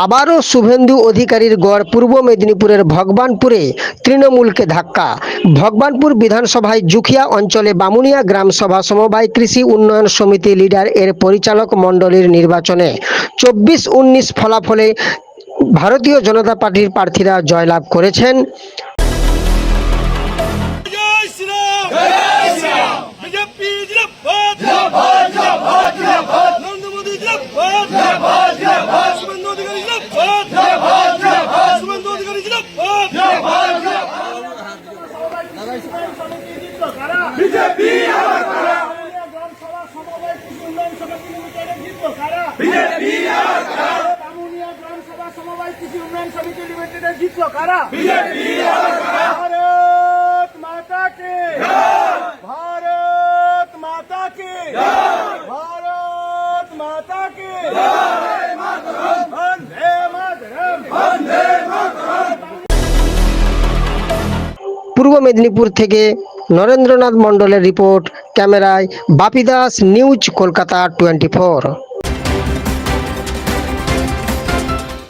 আবারও শুভেন্দু অধিকারীর গড় পূর্ব মেদিনীপুরের ভগবানপুরে তৃণমূলকে ধাক্কা। ভগবানপুর বিধানসভায় জুখিয়া অঞ্চলে বামুনিয়া গ্রাম সভা সমবায় কৃষি উন্নয়ন সমিতি লিডার এর পরিচালক মণ্ডলীর নির্বাচনে 24-19 ফলাফলে ভারতীয় জনতা পার্টির প্রার্থীরা জয়লাভ করেছেন। भारत माता के भारत माता के भारत माता के वंदे मातरम वंदे मातरम। পূর্ব মেদিনীপুর থেকে নরেন্দ্রনাথ মণ্ডলের রিপোর্ট, ক্যামেরায় বাপি দাস, নিউজ কলকাতা 24।